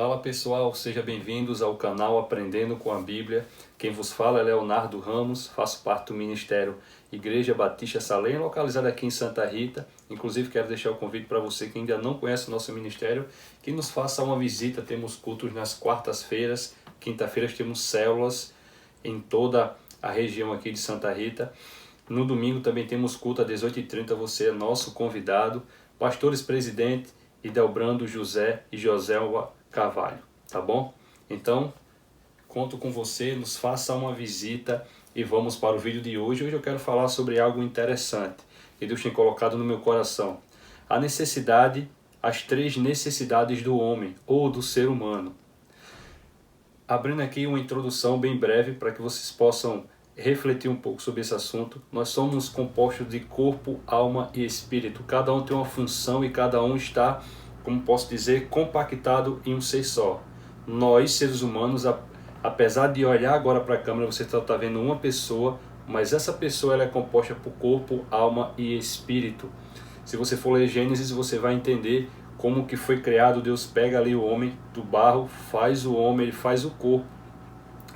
Fala pessoal, sejam bem-vindos ao canal Aprendendo com a Bíblia. Quem vos fala é Leonardo Ramos, faço parte do Ministério Igreja Batista Salem, localizado aqui em Santa Rita. Inclusive quero deixar o convite para você que ainda não conhece o nosso ministério, que nos faça uma visita. Temos cultos nas quartas-feiras, quinta-feiras temos células em toda a região aqui de Santa Rita. No domingo também temos culto às 18h30, você é nosso convidado. Pastores Presidente, Idelbrando José e Joselma Carvalho, tá bom? Então, conto com você, nos faça uma visita e vamos para o vídeo de hoje. Hoje eu quero falar sobre algo interessante que Deus tem colocado no meu coração. A necessidade, as 3 necessidades do homem ou do ser humano. Abrindo aqui uma introdução bem breve para que vocês possam refletir um pouco sobre esse assunto. Nós somos compostos de corpo, alma e espírito. Cada um tem uma função e cada um está, como posso dizer, compactado em um ser só. Nós, seres humanos, apesar de olhar agora para a câmera, você está vendo uma pessoa, mas essa pessoa ela é composta por corpo, alma e espírito. Se você for ler Gênesis, você vai entender como que foi criado. Deus pega ali o homem do barro, faz o homem, ele faz o corpo,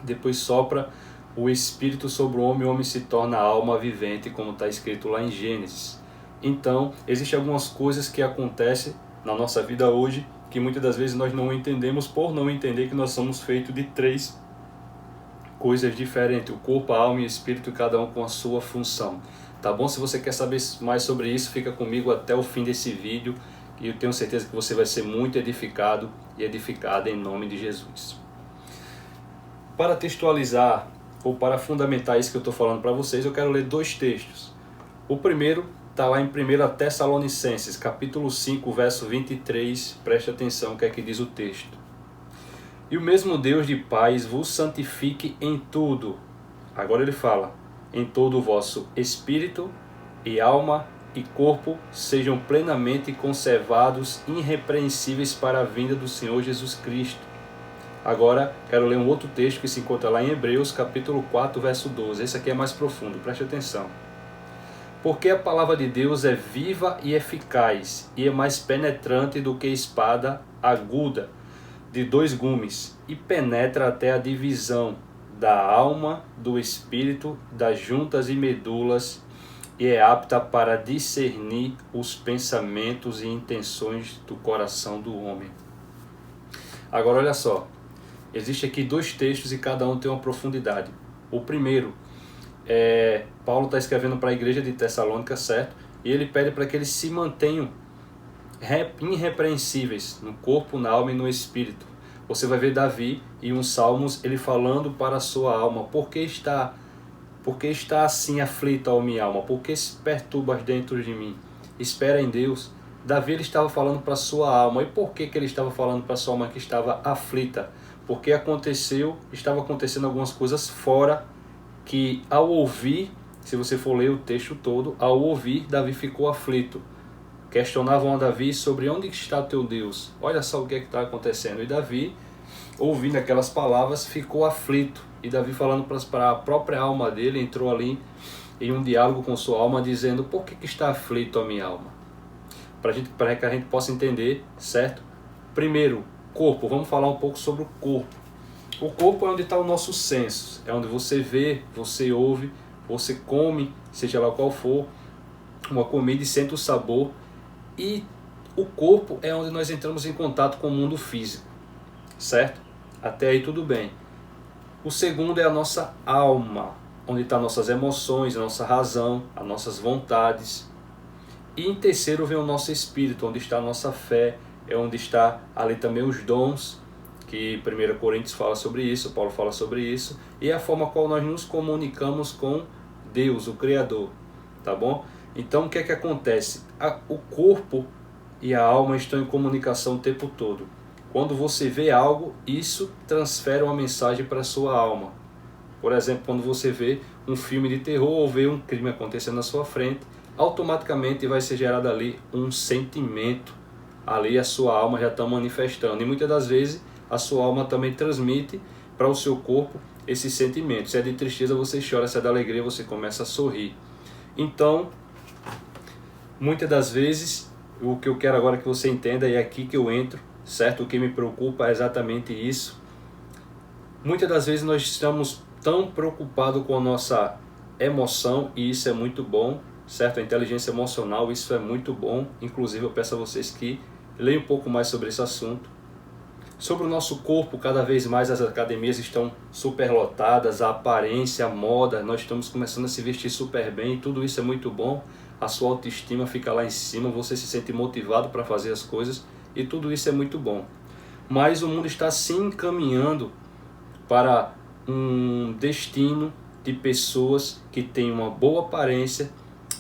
depois sopra o espírito sobre o homem se torna alma vivente, como está escrito lá em Gênesis. Então, existem algumas coisas que acontecem na nossa vida hoje, que muitas das vezes nós não entendemos, por não entender que nós somos feitos de 3 coisas diferentes, o corpo, a alma e o espírito, cada um com a sua função. Tá bom? Se você quer saber mais sobre isso, fica comigo até o fim desse vídeo, e eu tenho certeza que você vai ser muito edificado e edificada em nome de Jesus. Para textualizar, ou para fundamentar isso que eu estou falando para vocês, eu quero ler 2 textos. O primeiro está lá em 1 Tessalonicenses, capítulo 5, verso 23. Preste atenção o que é que diz o texto. E o mesmo Deus de paz vos santifique em tudo. Agora ele fala, em todo o vosso espírito e alma e corpo sejam plenamente conservados, irrepreensíveis para a vinda do Senhor Jesus Cristo. Agora, quero ler um outro texto que se encontra lá em Hebreus, capítulo 4, verso 12. Esse aqui é mais profundo, preste atenção. Porque a palavra de Deus é viva e eficaz, e é mais penetrante do que espada aguda, de 2 gumes, e penetra até a divisão da alma, do espírito, das juntas e medulas, e é apta para discernir os pensamentos e intenções do coração do homem. Agora, olha só. Existem aqui 2 textos e cada um tem uma profundidade. O primeiro, Paulo está escrevendo para a igreja de Tessalônica, certo? E ele pede para que eles se mantenham irrepreensíveis no corpo, na alma e no espírito. Você vai ver Davi em uns salmos, ele falando para a sua alma, por que está assim aflita a minha alma? Por que se perturbas dentro de mim? Espera em Deus. Davi ele estava falando para a sua alma. E por que ele estava falando para a sua alma que estava aflita? Porque estava acontecendo algumas coisas fora que, ao ouvir, se você for ler o texto todo, ao ouvir, Davi ficou aflito. Questionavam a Davi sobre onde está o teu Deus. Olha só o que está acontecendo. E Davi, ouvindo aquelas palavras, ficou aflito. E Davi, falando para a própria alma dele, entrou ali em um diálogo com sua alma, dizendo, por que está aflito a minha alma? Para que a gente possa entender, certo? Primeiro, corpo. Vamos falar um pouco sobre o corpo. O corpo é onde está o nosso senso. É onde você vê, você ouve, você come, seja lá qual for, uma comida e sente o sabor. E o corpo é onde nós entramos em contato com o mundo físico. Certo? Até aí tudo bem. O segundo é a nossa alma, onde estão nossas emoções, a nossa razão, as nossas vontades. E em terceiro vem o nosso espírito, onde está a nossa fé, é onde está ali também os dons, que 1 Coríntios fala sobre isso, Paulo fala sobre isso, e a forma qual nós nos comunicamos com Deus, o Criador, tá bom? Então o que é que acontece? O corpo e a alma estão em comunicação o tempo todo. Quando você vê algo, isso transfere uma mensagem para a sua alma. Por exemplo, quando você vê um filme de terror ou vê um crime acontecendo na sua frente, automaticamente vai ser gerado ali um sentimento. Ali a sua alma já está manifestando. E muitas das vezes a sua alma também transmite para o seu corpo esse sentimento. Se é de tristeza, você chora. Se é de alegria, você começa a sorrir. Então, muitas das vezes, o que eu quero agora que você entenda, e é aqui que eu entro, certo? O que me preocupa é exatamente isso. Muitas das vezes nós estamos tão preocupados com a nossa emoção, e isso é muito bom, certo? A inteligência emocional, isso é muito bom. Inclusive eu peço a vocês que leiam um pouco mais sobre esse assunto. Sobre o nosso corpo, cada vez mais as academias estão superlotadas, a aparência, a moda, nós estamos começando a se vestir super bem, tudo isso é muito bom, a sua autoestima fica lá em cima, você se sente motivado para fazer as coisas, e tudo isso é muito bom. Mas o mundo está se encaminhando para um destino de pessoas que têm uma boa aparência,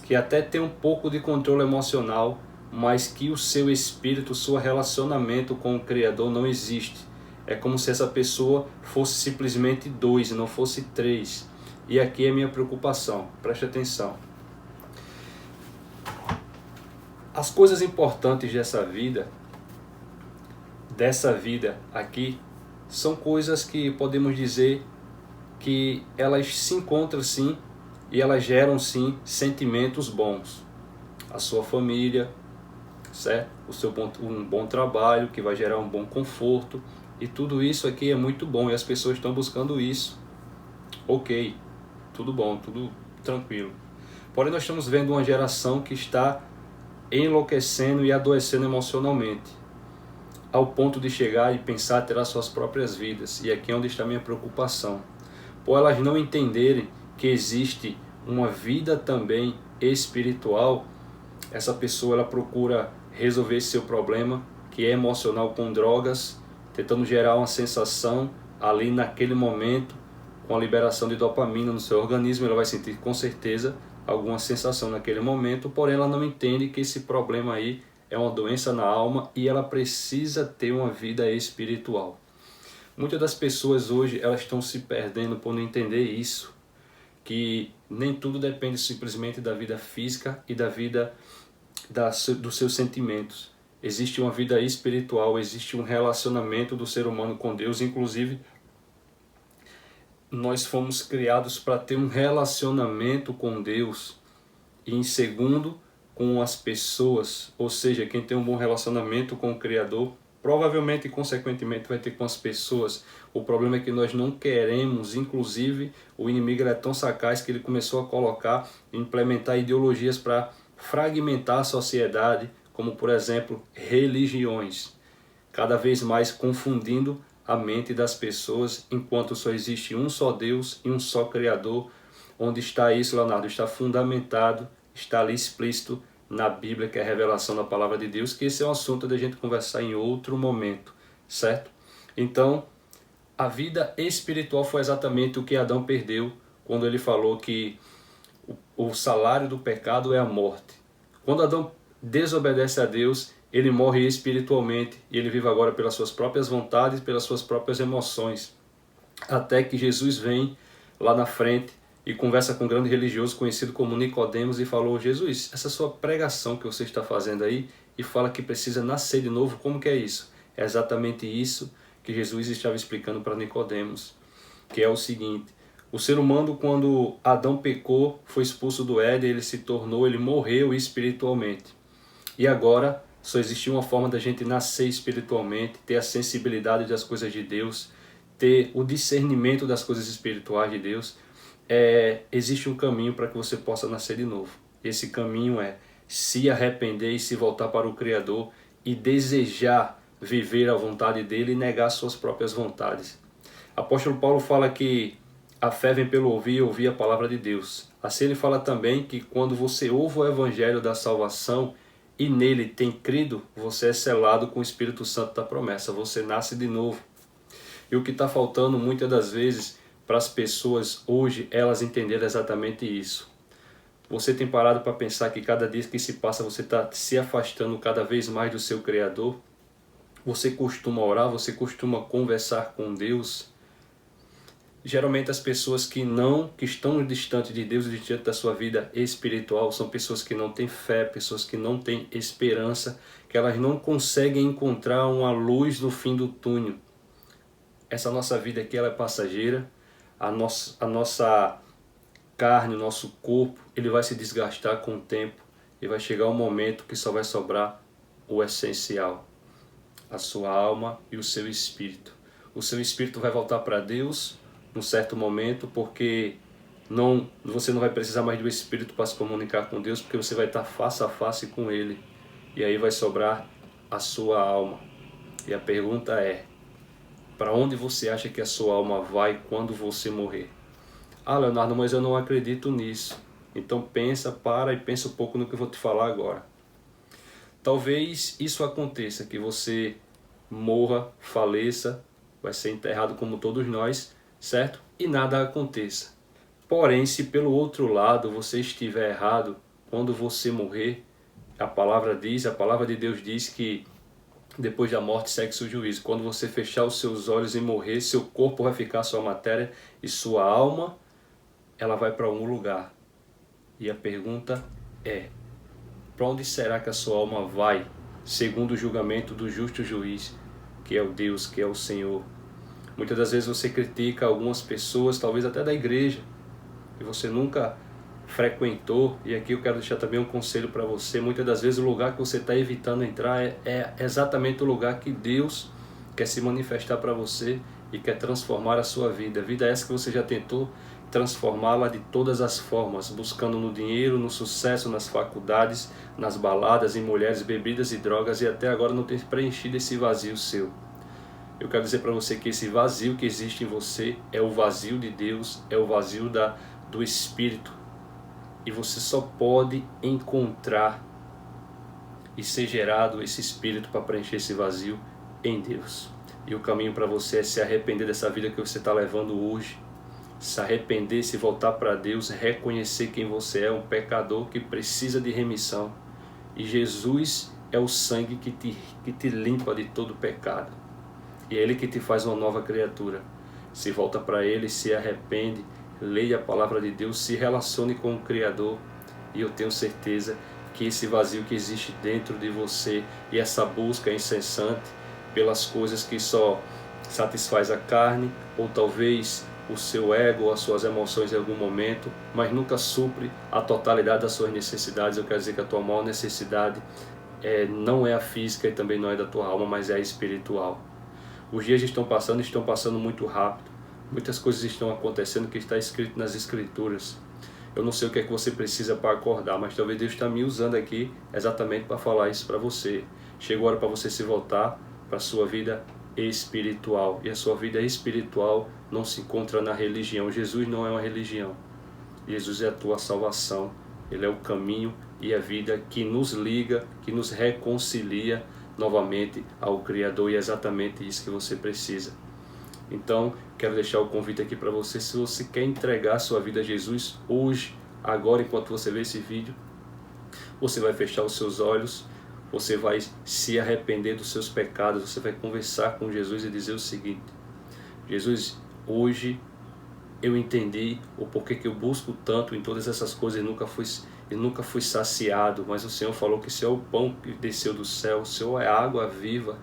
que até tem um pouco de controle emocional, mas que o seu espírito, o seu relacionamento com o Criador não existe. É como se essa pessoa fosse simplesmente dois, não fosse três. E aqui é a minha preocupação, preste atenção. As coisas importantes dessa vida aqui, são coisas que podemos dizer que elas se encontram sim, e elas geram sim sentimentos bons. A sua família, certo? Um bom trabalho que vai gerar um bom conforto, e tudo isso aqui é muito bom e as pessoas estão buscando isso. Ok, tudo bom, tudo tranquilo. Porém nós estamos vendo uma geração que está enlouquecendo e adoecendo emocionalmente, ao ponto de chegar e pensar ter as suas próprias vidas. E aqui é onde está a minha preocupação. Por elas não entenderem que existe uma vida também espiritual, essa pessoa ela procura resolver esse seu problema, que é emocional, com drogas, tentando gerar uma sensação ali naquele momento, com a liberação de dopamina no seu organismo, ela vai sentir com certeza alguma sensação naquele momento, porém ela não entende que esse problema aí é uma doença na alma e ela precisa ter uma vida espiritual. Muitas das pessoas hoje elas estão se perdendo por não entender isso, que nem tudo depende simplesmente da vida física e da vida dos seus sentimentos. Existe uma vida espiritual, existe um relacionamento do ser humano com Deus. Inclusive, nós fomos criados para ter um relacionamento com Deus, e em segundo, com as pessoas. Ou seja, quem tem um bom relacionamento com o Criador, provavelmente e consequentemente vai ter com as pessoas. O problema é que nós não queremos, inclusive o inimigo é tão sagaz que ele começou a colocar, implementar ideologias para fragmentar a sociedade, como por exemplo religiões, cada vez mais confundindo a mente das pessoas, enquanto só existe um só Deus e um só Criador. Onde está isso, Leonardo? Está fundamentado, está ali explícito na Bíblia, que é a revelação da palavra de Deus, que esse é um assunto da gente conversar em outro momento, certo? Então, a vida espiritual foi exatamente o que Adão perdeu quando ele falou que o salário do pecado é a morte. Quando Adão desobedece a Deus, ele morre espiritualmente e ele vive agora pelas suas próprias vontades, pelas suas próprias emoções. Até que Jesus vem lá na frente e conversa com um grande religioso conhecido como Nicodemos e falou: Jesus, essa sua pregação que você está fazendo aí e fala que precisa nascer de novo, como que é isso? É exatamente isso que Jesus estava explicando para Nicodemos, que é o seguinte: o ser humano, quando Adão pecou, foi expulso do Éden, ele morreu espiritualmente. E agora só existe uma forma da gente nascer espiritualmente, ter a sensibilidade das coisas de Deus, ter o discernimento das coisas espirituais de Deus. Existe um caminho para que você possa nascer de novo. Esse caminho é se arrepender e se voltar para o Criador e desejar viver a vontade dele e negar suas próprias vontades. Apóstolo Paulo fala que a fé vem pelo ouvir e ouvir a palavra de Deus. Assim ele fala também que quando você ouve o evangelho da salvação e nele tem crido, você é selado com o Espírito Santo da promessa, você nasce de novo. E o que está faltando muitas das vezes para as pessoas hoje, elas entenderem exatamente isso. Você tem parado para pensar que cada dia que se passa você está se afastando cada vez mais do seu Criador? Você costuma orar, você costuma conversar com Deus? Geralmente as pessoas que estão distantes de Deus e diante da sua vida espiritual são pessoas que não têm fé, pessoas que não têm esperança, que elas não conseguem encontrar uma luz no fim do túnel. Essa nossa vida aqui ela é passageira, a nossa carne, o nosso corpo, ele vai se desgastar com o tempo e vai chegar um momento que só vai sobrar o essencial. a sua alma e o seu espírito. O seu espírito vai voltar para Deus num certo momento, porque você não vai precisar mais do espírito para se comunicar com Deus, porque você vai estar face a face com Ele. E aí vai sobrar a sua alma. E a pergunta é, para onde você acha que a sua alma vai quando você morrer? Ah, Leonardo, mas eu não acredito nisso. Então para e pensa um pouco no que eu vou te falar agora. Talvez isso aconteça, que você morra, faleça, vai ser enterrado como todos nós, certo? E nada aconteça. Porém, se pelo outro lado você estiver errado, quando você morrer, a palavra de Deus diz que depois da morte segue-se o juízo. Quando você fechar os seus olhos e morrer, seu corpo vai ficar sua matéria e sua alma, ela vai para algum lugar. E a pergunta é, para onde será que a sua alma vai, segundo o julgamento do justo juiz, que é o Deus, que é o Senhor? Muitas das vezes você critica algumas pessoas, talvez até da igreja, e você nunca frequentou, e aqui eu quero deixar também um conselho para você. Muitas das vezes o lugar que você está evitando entrar é exatamente o lugar que Deus quer se manifestar para você e quer transformar a sua vida. A vida é essa que você já tentou transformá-la de todas as formas, buscando no dinheiro, no sucesso, nas faculdades, nas baladas, em mulheres, bebidas e drogas, e até agora não tem preenchido esse vazio seu. Eu quero dizer para você que esse vazio que existe em você é o vazio de Deus, é o vazio do Espírito. E você só pode encontrar e ser gerado esse Espírito para preencher esse vazio em Deus. E o caminho para você é se arrepender dessa vida que você está levando hoje. Se arrepender, se voltar para Deus, reconhecer quem você é, um pecador que precisa de remissão. E Jesus é o sangue que te limpa de todo pecado. E é Ele que te faz uma nova criatura. Se volta para Ele, se arrepende, leia a palavra de Deus, se relacione com o Criador. E eu tenho certeza que esse vazio que existe dentro de você e essa busca incessante pelas coisas que só satisfaz a carne, ou talvez o seu ego ou as suas emoções em algum momento, mas nunca supre a totalidade das suas necessidades. Eu quero dizer que a tua maior necessidade não é a física e também não é da tua alma, mas é a espiritual. Os dias estão passando muito rápido. Muitas coisas estão acontecendo que está escrito nas Escrituras. Eu não sei o que é que você precisa para acordar, mas talvez Deus está me usando aqui exatamente para falar isso para você. Chegou a hora para você se voltar para a sua vida espiritual. E a sua vida espiritual não se encontra na religião. Jesus não é uma religião. Jesus é a tua salvação. Ele é o caminho e a vida que nos liga, que nos reconcilia novamente ao Criador. E é exatamente isso que você precisa. Então, quero deixar o convite aqui para você. Se você quer entregar a sua vida a Jesus hoje, agora, enquanto você vê esse vídeo, você vai fechar os seus olhos, você vai se arrepender dos seus pecados, você vai conversar com Jesus e dizer o seguinte: Jesus, hoje eu entendi o porquê que eu busco tanto em todas essas coisas e nunca fui saciado, mas o Senhor falou que o Senhor é o pão que desceu do céu, o Senhor é a água viva,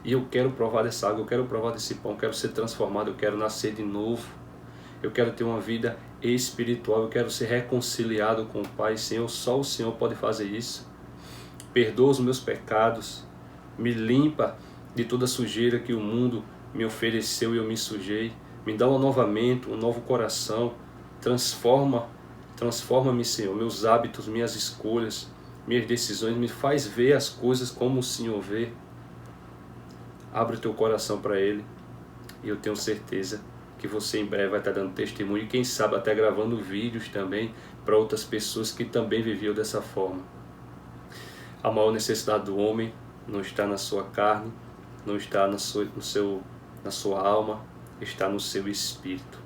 e eu quero provar dessa água, eu quero provar desse pão, eu quero ser transformado, eu quero nascer de novo, eu quero ter uma vida espiritual, eu quero ser reconciliado com o Pai. Senhor, só o Senhor pode fazer isso. Perdoa os meus pecados, me limpa de toda a sujeira que o mundo me ofereceu e eu me sujei, me dá um novamento, um novo coração, transforma-me, Senhor, meus hábitos, minhas escolhas, minhas decisões, me faz ver as coisas como o Senhor vê. Abre o teu coração para Ele, e eu tenho certeza que você em breve vai estar dando testemunho, e quem sabe até gravando vídeos também para outras pessoas que também viviam dessa forma. A maior necessidade do homem não está na sua carne, não está na sua alma, está no seu espírito.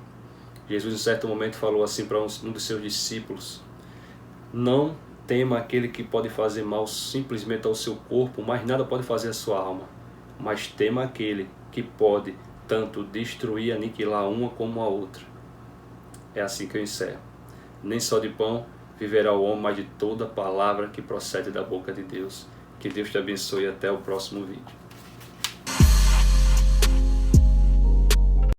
Jesus, em certo momento, falou assim para um dos seus discípulos: não tema aquele que pode fazer mal simplesmente ao seu corpo, mas nada pode fazer à sua alma. Mas tema aquele que pode tanto destruir e aniquilar uma como a outra. É assim que eu encerro. Nem só de pão viverá o homem, mas de toda palavra que procede da boca de Deus. Que Deus te abençoe e até o próximo vídeo.